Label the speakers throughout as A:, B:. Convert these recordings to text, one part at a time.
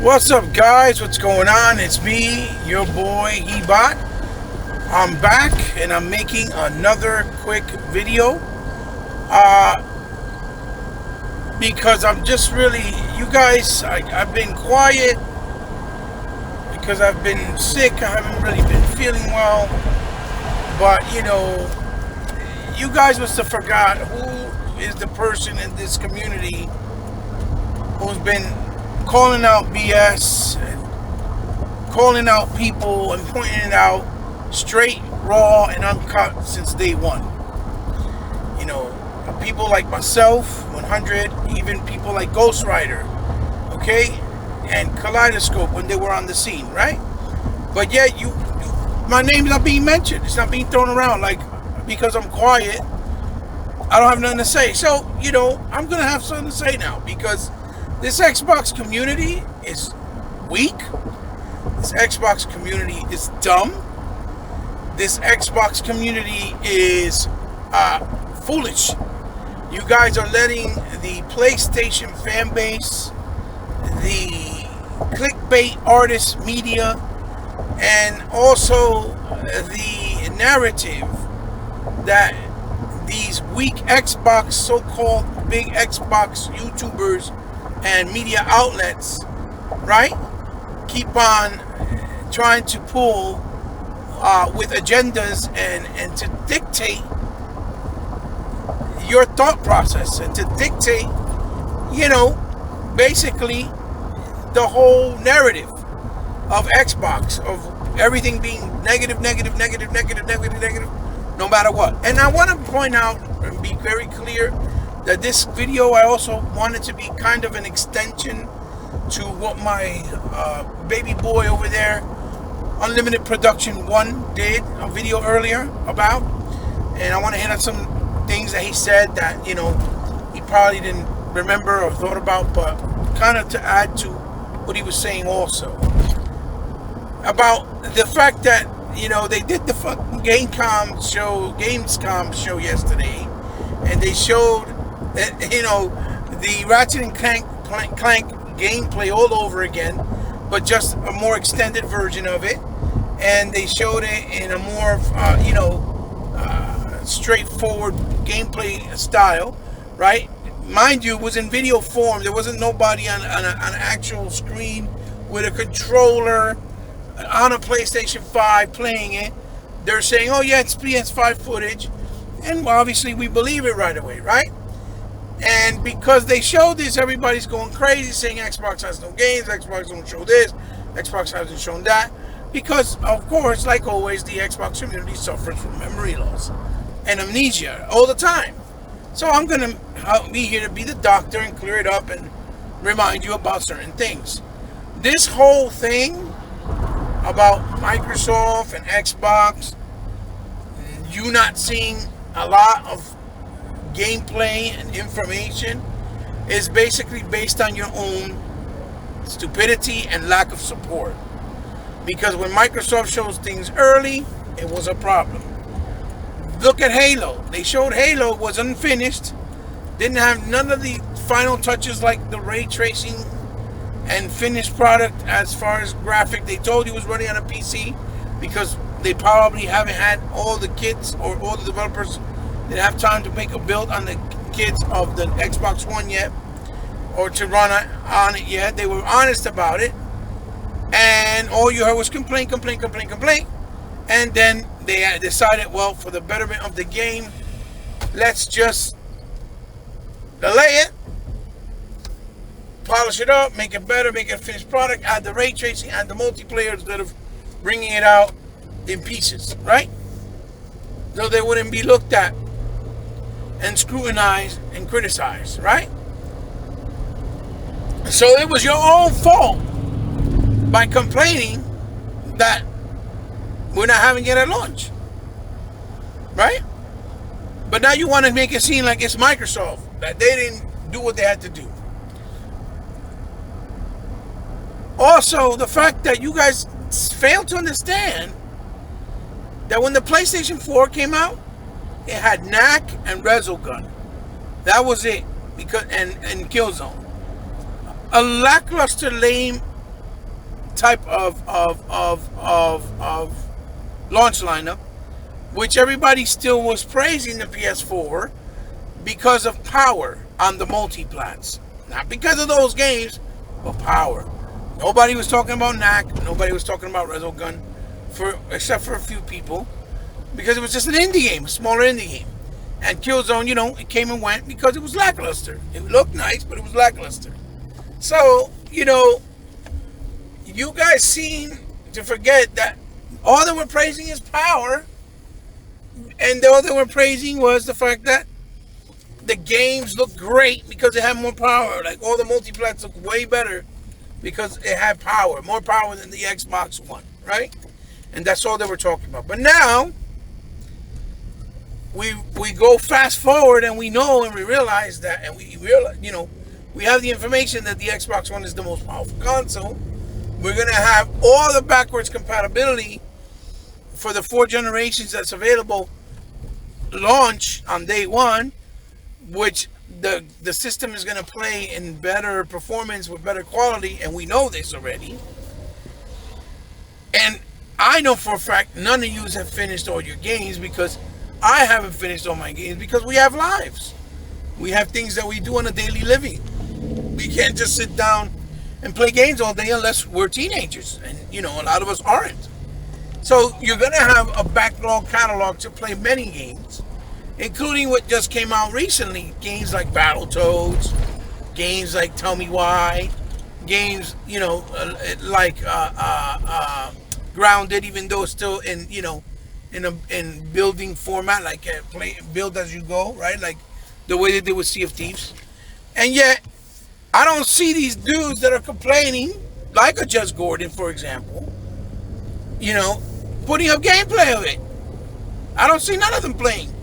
A: What's up, guys? What's going on? It's me, your boy Ebot. I'm back and I'm making another quick video because I'm just really, you guys, I've been quiet because I've been sick. I haven't really been feeling well, but you guys must have forgot who is the person in this community who's been calling out BS and calling out people and pointing it out straight, raw, and uncut since day one. People like myself, 100, even people like Ghost Rider, okay, and Kaleidoscope when they were on the scene, right? But yet, my name's not being mentioned. It's not being thrown around because I'm quiet. I don't have nothing to say. So, I'm going to have something to say now because this Xbox community is weak. This Xbox community is dumb. This Xbox community is foolish. You guys are letting the PlayStation fan base, the clickbait artist media, and also the narrative that these weak Xbox, so-called big Xbox YouTubers and media outlets, right, keep on trying to pull with agendas and to dictate your thought process and to dictate, basically the whole narrative of Xbox, of everything being negative, no matter what. And I want to point out and be very clear that this video I also wanted to be kind of an extension to what my baby boy over there, Unlimited Production 1, did a video earlier about. And I want to hit on some things that he said that, he probably didn't remember or thought about, but kind of to add to what he was saying also. About the fact that, they did the fucking Gamescom show yesterday. And they showed the Ratchet and Clank gameplay all over again, but just a more extended version of it. And they showed it in a more, straightforward gameplay style, right? Mind you, it was in video form. There wasn't nobody on an actual screen with a controller on a PlayStation 5 playing it. They're saying, oh yeah, it's PS5 footage. And obviously we believe it right away, right? And because they showed this, everybody's going crazy saying Xbox has no games, Xbox don't show this, Xbox hasn't shown that. Because, of course, like always, the Xbox community suffers from memory loss and amnesia all the time. So I'm going to be here to be the doctor and clear it up and remind you about certain things. This whole thing about Microsoft and Xbox, you not seeing a lot of gameplay and information, is basically based on your own stupidity and lack of support. Because when Microsoft shows things early, it was a problem. Look at Halo. They showed Halo was unfinished, didn't have none of the final touches like the ray tracing and finished product as far as graphic. They told you it was running on a PC because they probably haven't had all the kids or all the developers didn't have time to make a build on the kids of the Xbox One yet, or to run on it yet. They were honest about it, and all you heard was complaint. And then they decided, well, for the betterment of the game, let's just delay it, polish it up, make it better, make it a finished product, add the ray tracing, add the multiplayer instead of bringing it out in pieces, right? So they wouldn't be looked at and scrutinized and criticized, right? So it was your own fault by complaining that we're not having it at launch, right? But now you want to make it seem like it's Microsoft, that they didn't do what they had to do. Also, the fact that you guys failed to understand that when the PlayStation 4 came out, it had knack and Resogun. That was it. And Killzone. A lackluster, lame type of launch lineup, which everybody still was praising the PS4 because of power on the multiplats. Not because of those games, but power. Nobody was talking about knack. Nobody was talking about Resogun, except for a few people, because it was just an indie game, a smaller indie game. And Killzone, it came and went because it was lackluster. It looked nice, but it was lackluster. So, you guys seem to forget that all they were praising is power, and all they were praising was the fact that the games look great because it had more power. Like, all the multiplats look way better because it had power, more power than the Xbox One, right? And that's all they were talking about. But now we go fast forward, and we know and we realize that, and we realize, we have the information that the Xbox One is the most powerful console. We're gonna have all the backwards compatibility for the 4 generations that's available launch on day one, which the system is going to play in better performance with better quality, and we know this already. And I know for a fact none of you have finished all your games, because I haven't finished all my games, because we have lives. We have things that we do on a daily living. We can't just sit down and play games all day unless we're teenagers, and a lot of us aren't. So you're going to have a backlog catalog to play many games, including what just came out recently. Games like Battletoads, games like Tell Me Why, games, like Grounded, even though it's still in, in building format, like build as you go, right? Like the way they did with Sea of Thieves. And yet, I don't see these dudes that are complaining, like a Just Gordon, for example, putting up gameplay of it. I don't see none of them playing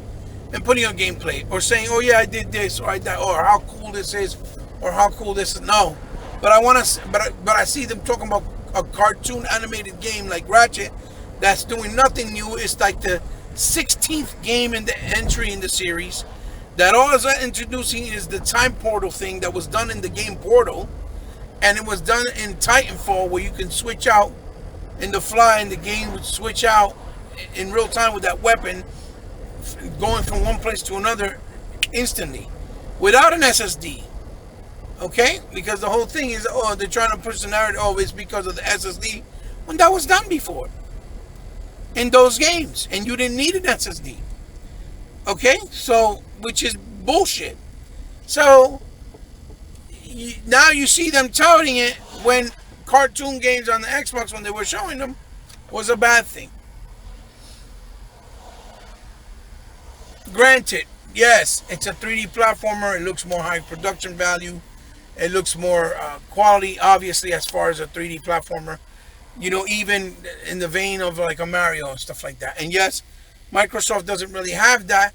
A: and putting up gameplay, or saying, "Oh yeah, I did this," or "I did," or "How cool this is," or "How cool this is." No, but I see them talking about a cartoon animated game like Ratchet that's doing nothing new. It's like the 16th game in the entry in the series. That all is introducing is the time portal thing that was done in the game Portal, and it was done in Titanfall, where you can switch out in the fly, and the game would switch out in real time with that weapon, going from one place to another instantly, without an SSD. Okay? Because the whole thing is, they're trying to push the narrative, it's because of the SSD, when that was done before in those games, and you didn't need an SSD. Okay? So, which is bullshit. So, now you see them touting it when cartoon games on the Xbox, when they were showing them, was a bad thing. Granted, yes, it's a 3D platformer. It looks more high production value. It looks more quality, obviously, as far as a 3D platformer. Even in the vein of like a Mario and stuff like that. And yes, Microsoft doesn't really have that.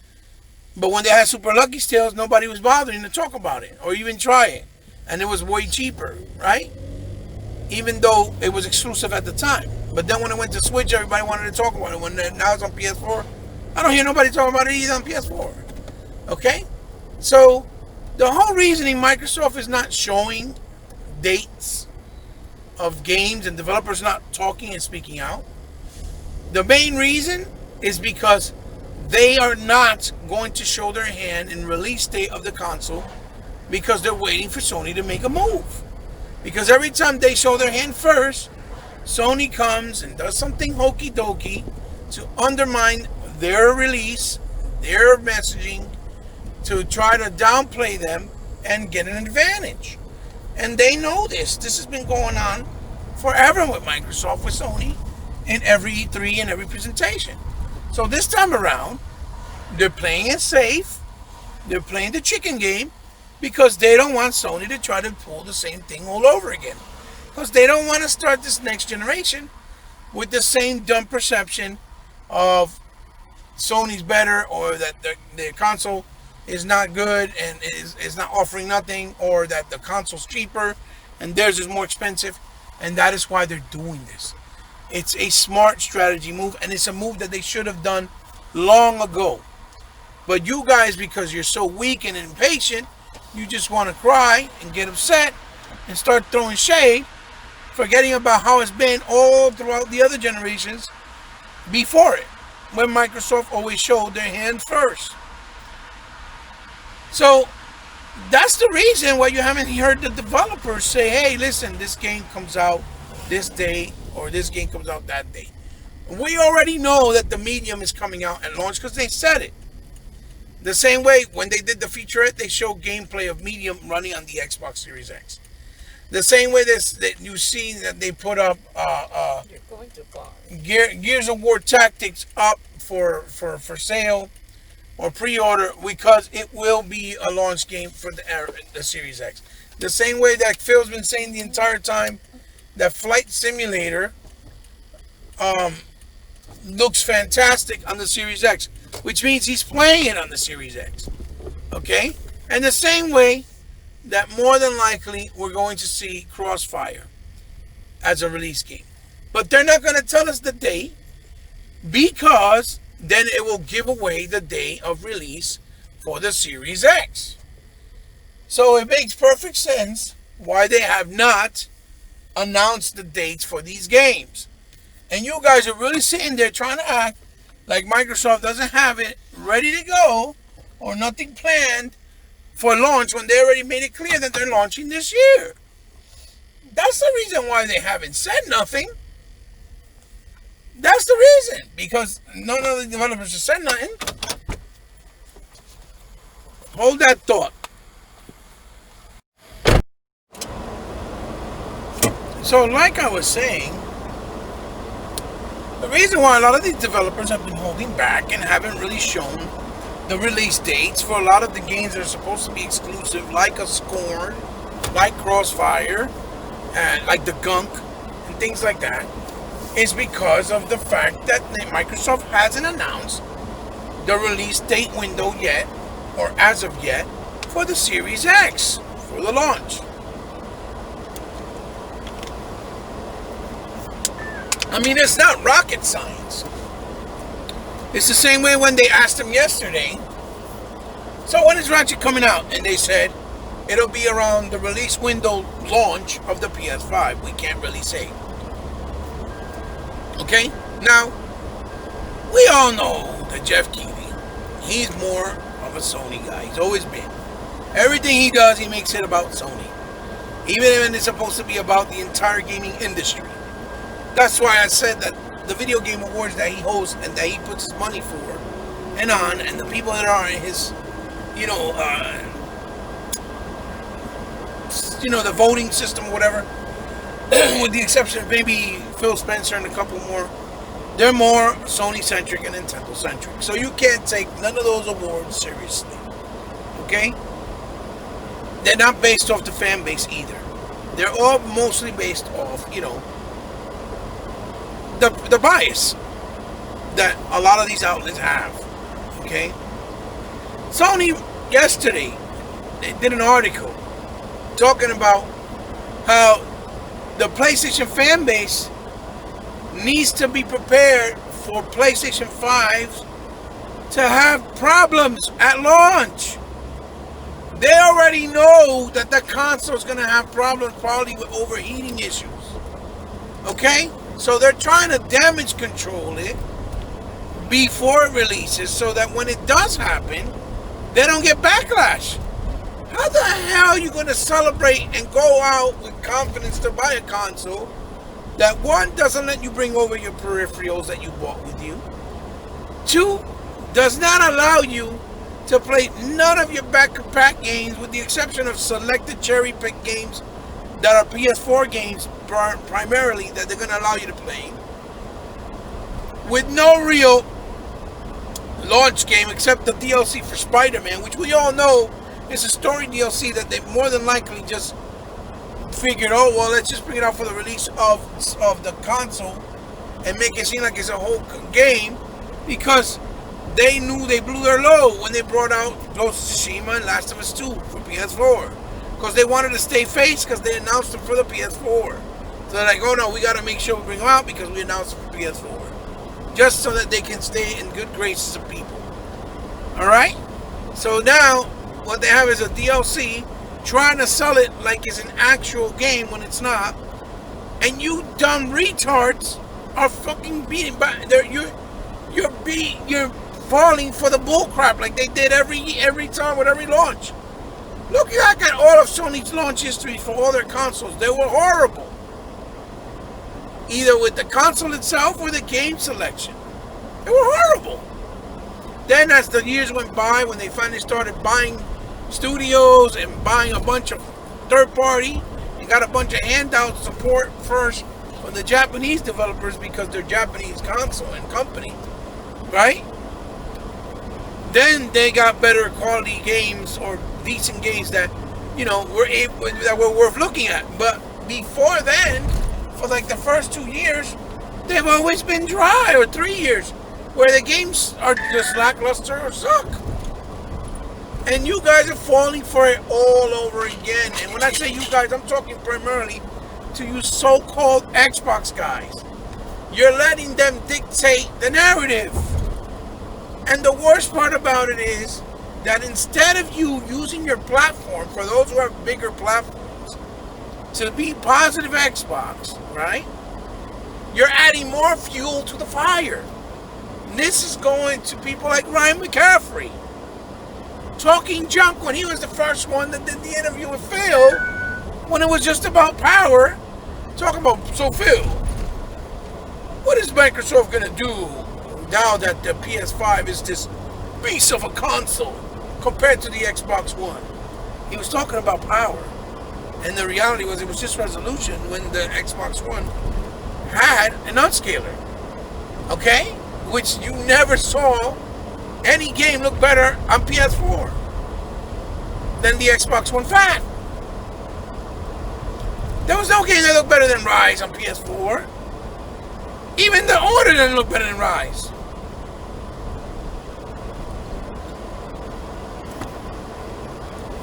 A: But when they had Super Lucky Tales, nobody was bothering to talk about it or even try it. And it was way cheaper, right? Even though it was exclusive at the time. But then when it went to Switch, everybody wanted to talk about it. Now it's on PS4, I don't hear nobody talking about it either on PS4. Okay? So, the whole reasoning Microsoft is not showing dates of games and developers not talking and speaking out, the main reason is because they are not going to show their hand in release date of the console, because they're waiting for Sony to make a move. Because every time they show their hand first, Sony comes and does something hokey dokey to undermine their release, their messaging, to try to downplay them and get an advantage. And they know this. This has been going on forever with Microsoft, with Sony, in every E3 and every presentation. So this time around, they're playing it safe. They're playing the chicken game, because they don't want Sony to try to pull the same thing all over again. Because they don't want to start this next generation with the same dumb perception of Sony's better, or that their console is not good and is not offering nothing, or that the console's cheaper and theirs is more expensive. And that is why they're doing this. It's a smart strategy move, and it's a move that they should have done long ago. But you guys, because you're so weak and impatient, you just want to cry and get upset and start throwing shade forgetting about how it's been all throughout the other generations before it, when Microsoft always showed their hand first. So that's the reason why you haven't heard the developers say, hey, listen, this game comes out this day, or this game comes out that day. We already know that the Medium is coming out at launch because they said it. The same way when they did the featurette, they showed gameplay of Medium running on the Xbox Series X. The same way that you've seen that they put up
B: You're going too far.
A: Gears of War Tactics up for sale or pre-order, because it will be a launch game for the Series X. The same way that Phil's been saying the entire time that Flight Simulator looks fantastic on the Series X, which means he's playing it on the Series X. Okay? And the same way that more than likely we're going to see Crossfire as a release game. But they're not going to tell us the date, because then it will give away the day of release for the Series X. So it makes perfect sense why they have not announced the dates for these games. And you guys are really sitting there trying to act like Microsoft doesn't have it ready to go or nothing planned for launch when they already made it clear that they're launching this year. That's the reason why they haven't said nothing. That's the reason, because none of the developers have said nothing. Hold that thought. So like I was saying, the reason why a lot of these developers have been holding back and haven't really shown the release dates for a lot of the games that are supposed to be exclusive, like a Scorn, like Crossfire, and like the Gunk, and things like that, is because of the fact that Microsoft hasn't announced the release date window yet, or as of yet, for the Series X, for the launch. I mean, it's not rocket science. It's the same way when they asked them yesterday, so when is Ratchet coming out? And they said, it'll be around the release window launch of the PS5. We can't really say. Okay? Now, we all know that Jeff Keighley, he's more of a Sony guy. He's always been. Everything he does, he makes it about Sony. Even when it's supposed to be about the entire gaming industry. That's why I said that the video game awards that he hosts and that he puts his money for and on, and the people that are in his, the voting system or whatever, with the exception of maybe Phil Spencer and a couple more, they're more Sony-centric and Nintendo-centric. So you can't take none of those awards seriously. Okay? They're not based off the fan base either. They're all mostly based off, the bias that a lot of these outlets have. Okay? Sony yesterday, they did an article talking about how the PlayStation fan base needs to be prepared for PlayStation 5s to have problems at launch. They already know that the console is going to have problems, probably with overheating issues. Okay? So they're trying to damage control it before it releases, so that when it does happen, they don't get backlash. How the hell are you going to celebrate and go out with confidence to buy a console that, one, doesn't let you bring over your peripherals that you bought with you, two, does not allow you to play none of your back-to-back games, with the exception of selected cherry-picked games that are PS4 games primarily that they're going to allow you to play, with no real launch game except the DLC for Spider-Man, which we all know is a story DLC that they more than likely just figured, oh, well, let's just bring it out for the release of the console and make it seem like it's a whole game, because they knew they blew their load when they brought out Ghost of Tsushima and Last of Us 2 for PS4, because they wanted to stay face, because they announced them for the PS4. So they're like, oh no, we got to make sure we bring them out because we announced them for PS4, just so that they can stay in good graces of people. Alright? So now what they have is a DLC trying to sell it like it's an actual game when it's not, and you dumb retards are fucking beating back. You're falling for the bullcrap like they did every time with every launch. Look back at all of Sony's launch history for all their consoles. They were horrible. Either with the console itself or the game selection. They were horrible. Then as the years went by, when they finally started buying studios and buying a bunch of third party, and got a bunch of handout support first from the Japanese developers because they're Japanese console and company, right? Then they got better quality games or decent games that, were worth looking at. But before then, for like the first 2 years, they've always been dry, or 3 years, where the games are just lackluster or suck. And you guys are falling for it all over again. And when I say you guys, I'm talking primarily to you so-called Xbox guys. You're letting them dictate the narrative. And the worst part about it is that instead of you using your platform, for those who have bigger platforms, to be positive Xbox, right? You're adding more fuel to the fire. And this is going to people like Ryan McCaffrey, talking junk when he was the first one that did the interview with Phil, when it was just about power. Talking about, so Phil, what is Microsoft going to do now that the PS5 is this beast of a console compared to the Xbox One? He was talking about power. And the reality was it was just resolution when the Xbox One had an upscaler. Okay? Which you never saw any game look better on PS4 than the Xbox One Fat. There was no game that looked better than Rise on PS4. Even the Order didn't look better than Rise.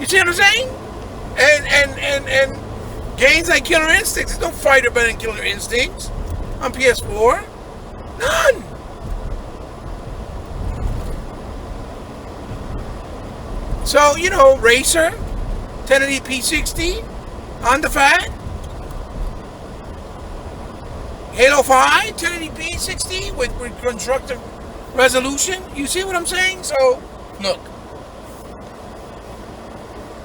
A: You see what I'm saying? And games like Killer Instincts, there's no fighter better than Killer Instincts on PS4. None. So, Racer, 1080p 60 on the Fat. Halo 5, 1080p 60 with constructive resolution. You see what I'm saying? So, look.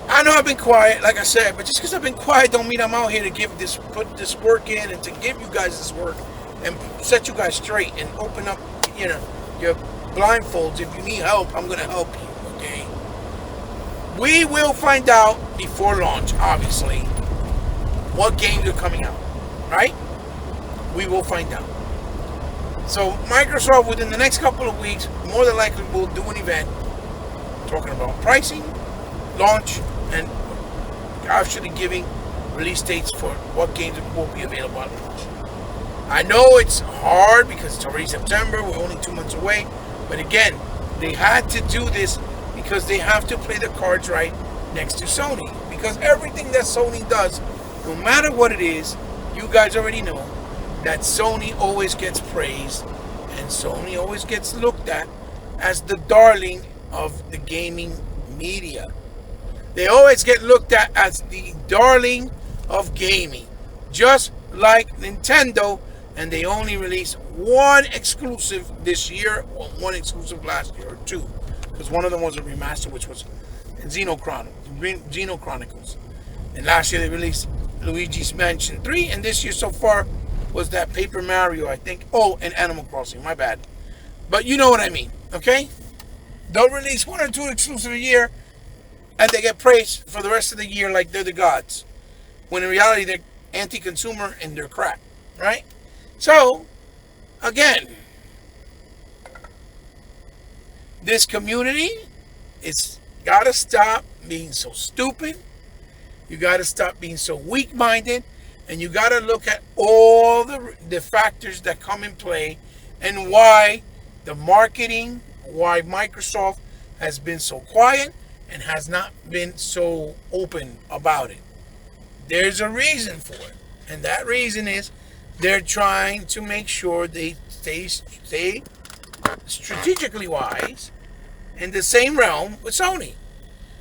A: I know I've been quiet, like I said, but just because I've been quiet don't mean I'm out here to put this work in and to give you guys this work and set you guys straight and open up, your blindfolds. If you need help, I'm going to help you, okay? We will find out before launch, obviously, what games are coming out, right? We will find out. So Microsoft, within the next couple of weeks, more than likely will do an event talking about pricing, launch, and actually giving release dates for what games will be available at launch. I know it's hard because it's already September, we're only 2 months away, but again, they had to do this because they have to play the cards right next to Sony. Because everything that Sony does, no matter what it is, you guys already know that Sony always gets praised and Sony always gets looked at as the darling of the gaming media. They always get looked at as the darling of gaming, just like Nintendo, and they only released one exclusive this year, or one exclusive last year, or two, because one of them was a remaster, which was Xeno Chronicles. And last year they released Luigi's Mansion 3, and this year so far was that Paper Mario, I think. Oh, and Animal Crossing, my bad. But you know what I mean, okay? They'll release one or two exclusive a year, and they get praised for the rest of the year like they're the gods. When in reality, they're anti-consumer and they're crap, right? So, again, this community, it's got to stop being so stupid. You got to stop being so weak-minded. And you got to look at all the factors that come in play and why the marketing, why Microsoft has been so quiet and has not been so open about it. There's a reason for it. And that reason is they're trying to make sure they stay strategically wise in the same realm with Sony.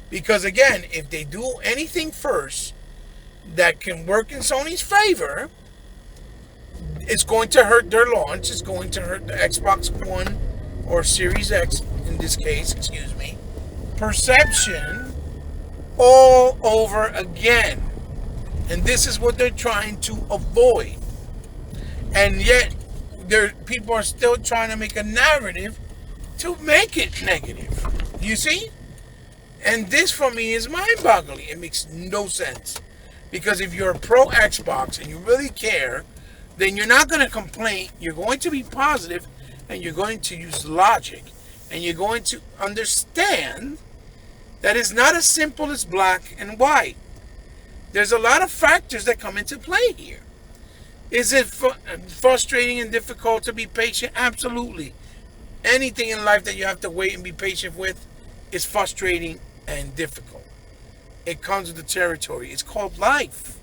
A: Because again, if they do anything first that can work in Sony's favor, It's going to hurt their launch. It's going to hurt the Xbox One or Series X in this case, excuse me, perception all over again. And this is what they're trying to avoid. And yet, people are still trying to make a narrative to make it negative. You see? And this for me is mind-boggling. It makes no sense. Because if you're a pro Xbox and you really care, then you're not going to complain. You're going to be positive, and you're going to use logic, and you're going to understand that it's not as simple as black and white. There's a lot of factors that come into play here. Is it frustrating and difficult to be patient? Absolutely. Anything in life that you have to wait and be patient with is frustrating and difficult. It comes with the territory. It's called life.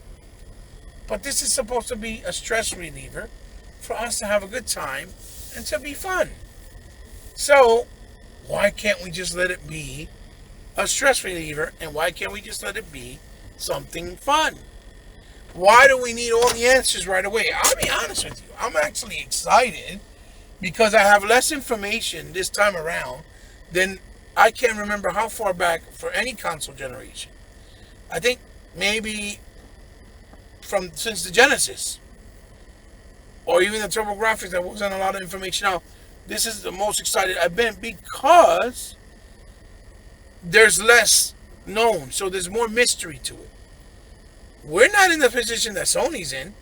A: But this is supposed to be a stress reliever for us to have a good time and to be fun. So, why can't we just let it be a stress reliever, and why can't we just let it be something fun? Why do we need all the answers right away? I'll be honest with you. I'm actually excited because I have less information this time around than I can remember how far back for any console generation. I think maybe since the Genesis or even the TurboGrafx, there wasn't a lot of information out. This is the most excited I've been because there's less known, so there's more mystery to it. We're not in the position that Sony's in,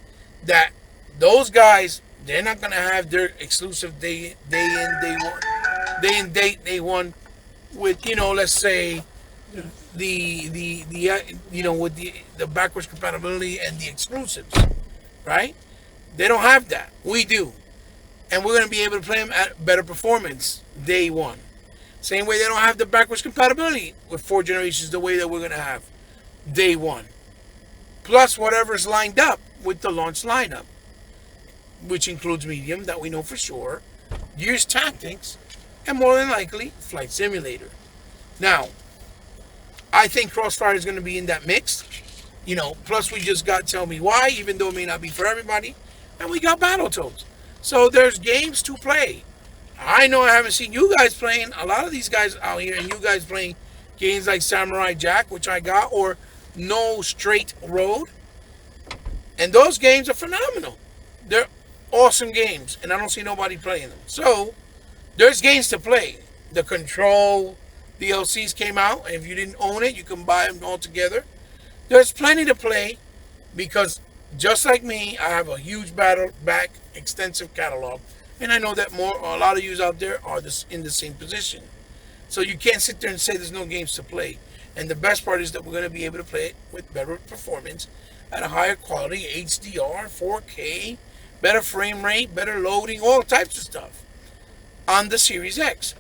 A: that those guys, they're not going to have their exclusive day and date day one with, let's say the with the backwards compatibility and the exclusives, right? They don't have that. We do. And we're going to be able to play them at better performance day one. Same way they don't have the backwards compatibility with 4 generations the way that we're going to have day one. Plus whatever's lined up with the launch lineup, which includes Medium, that we know for sure, Gears Tactics, and more than likely, Flight Simulator. Now, I think Crossfire is going to be in that mix. Plus we just got Tell Me Why, even though it may not be for everybody. And we got Battletoads. So there's games to play. I know I haven't seen you guys playing, a lot of these guys out here, and you guys playing games like Samurai Jack, which I got, or No Straight Road. And those games are phenomenal. They're awesome games, and I don't see nobody playing them. So, there's games to play. The Control DLCs came out, and if you didn't own it, you can buy them all together. There's plenty to play, because just like me, I have a huge back extensive catalog, and I know that a lot of you out there are in the same position. So you can't sit there and say there's no games to play. And the best part is that we're going to be able to play it with better performance at a higher quality, HDR, 4K, better frame rate, better loading, all types of stuff on the Series X.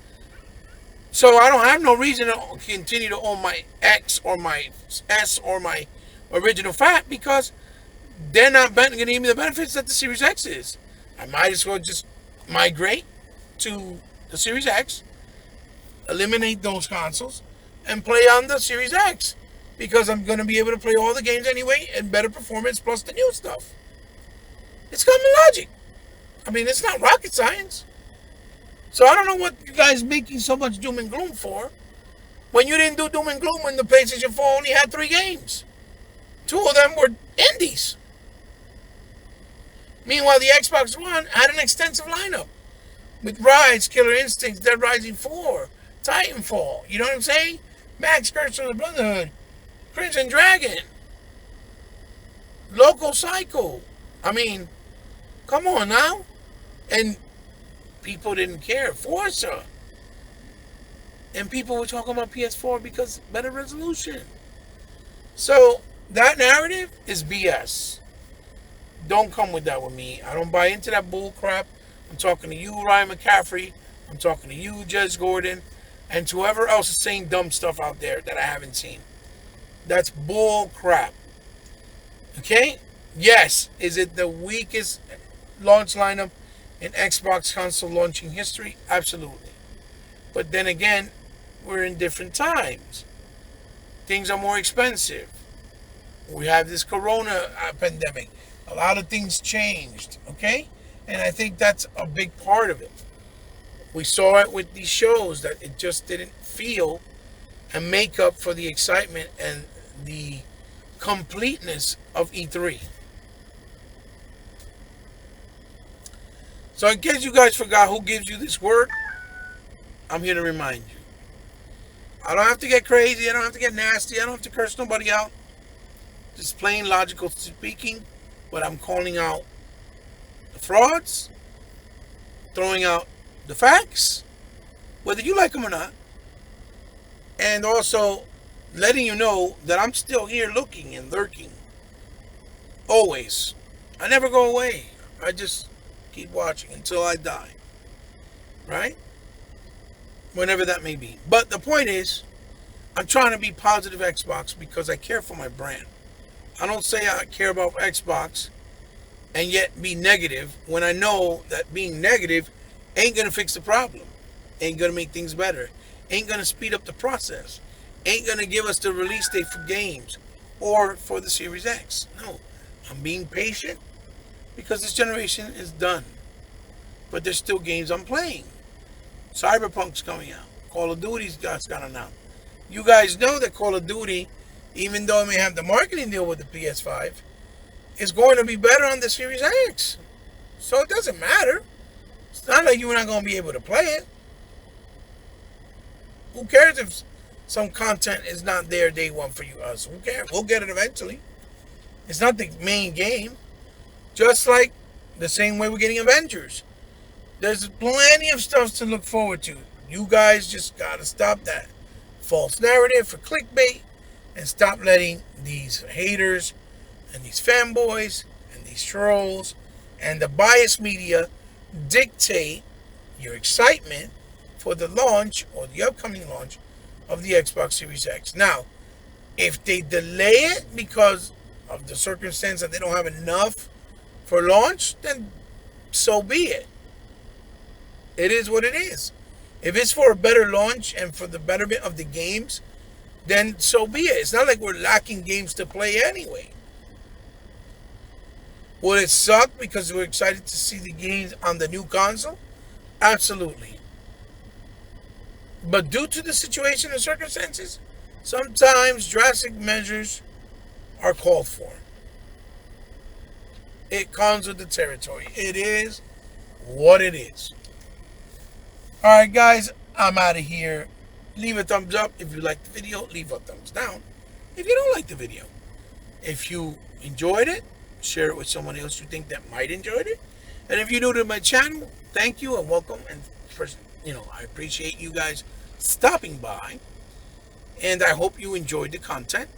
A: So I don't have no reason to continue to own my X or my S or my original Fat, because they're not going to give me the benefits that the Series X is. I might as well just migrate to the Series X, eliminate those consoles, and play on the Series X, because I'm going to be able to play all the games anyway and better performance plus the new stuff. It's common logic. I mean, it's not rocket science. So I don't know what you guys making so much doom and gloom for, when you didn't do doom and gloom when the PlayStation 4 only had 3 games. 2 of them were indies. Meanwhile, the Xbox One had an extensive lineup with Rise, Killer Instincts, Dead Rising 4, Titanfall, you know what I'm saying? Max Curse of the Brotherhood, Crimson Dragon, Loco Psycho. I mean, come on now. And people didn't care. Forza. And people were talking about PS4 because better resolution. So, that narrative is BS. Don't come with that with me. I don't buy into that bull crap. I'm talking to you, Ryan McCaffrey. I'm talking to you, Judge Gordon. And to whoever else is saying dumb stuff out there that I haven't seen. That's bull crap. Okay? Yes. Is it the weakest launch lineup in Xbox console launching history? Absolutely. But then again, we're in different times. Things are more expensive. We have this corona pandemic. A lot of things changed, okay? And I think that's a big part of it. We saw it with these shows that it just didn't feel and make up for the excitement and the completeness of E3. So in case you guys forgot who gives you this word, I'm here to remind you. I don't have to get crazy. I don't have to get nasty. I don't have to curse nobody out. Just plain logical speaking, but I'm calling out the frauds, throwing out the facts, whether you like them or not, and also letting you know that I'm still here looking and lurking. Always. I never go away. I just keep watching until I die. Right? Whenever that may be. But the point is, I'm trying to be positive Xbox because I care for my brand. I don't say I care about Xbox and yet be negative when I know that being negative ain't going to fix the problem. Ain't going to make things better. Ain't going to speed up the process. Ain't going to give us the release date for games or for the Series X. No, I'm being patient because this generation is done. But there's still games I'm playing. Cyberpunk's coming out. Call of Duty's gotten out. You guys know that Call of Duty, even though it may have the marketing deal with the PS5, is going to be better on the Series X. So it doesn't matter. It's not like you're not going to be able to play it. Who cares if some content is not there day one for you, us? Who cares? We'll get it eventually. It's not the main game. Just like the same way we're getting Avengers. There's plenty of stuff to look forward to. You guys just got to stop that false narrative for clickbait and stop letting these haters and these fanboys and these trolls and the biased media dictate your excitement for the launch or the upcoming launch of the Xbox Series X. Now, if they delay it because of the circumstance that they don't have enough for launch, then so be it. It is what it is. If it's for a better launch and for the betterment of the games, then so be it. It's not like we're lacking games to play anyway. Will it suck because we're excited to see the games on the new console? Absolutely. But due to the situation and circumstances, sometimes drastic measures are called for. It comes with the territory. It is what it is. Alright guys, I'm out of here. Leave a thumbs up if you like the video. Leave a thumbs down if you don't like the video. If you enjoyed it, share it with someone else you think that might enjoy it. And if you're new to my channel, thank you and welcome. And first, I appreciate you guys stopping by. And I hope you enjoyed the content.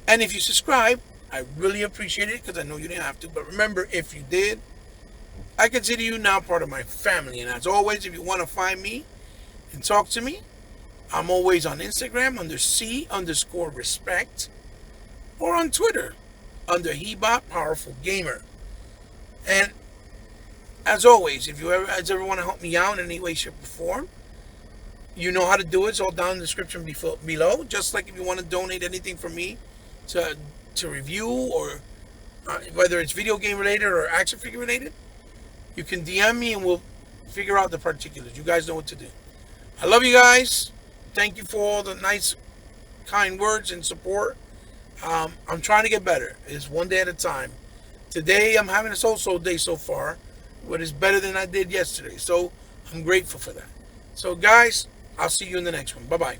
A: And if you subscribe, I really appreciate it because I know you didn't have to. But remember, if you did, I consider you now part of my family. And as always, if you want to find me and talk to me, I'm always on Instagram under C_respect or on Twitter under Hebot Powerful Gamer. And as always, if you ever want to help me out in any way, shape, or form, you know how to do it. It's all down in the description below. Just like if you want to donate anything from me to review or whether it's video game related or action figure related, you can DM me and we'll figure out the particulars. You guys know what to do. I love you guys. Thank you for all the nice, kind words and support. I'm trying to get better. It's one day at a time. Today, I'm having a so-so day so far, but it's better than I did yesterday. So, I'm grateful for that. So, guys, I'll see you in the next one. Bye-bye.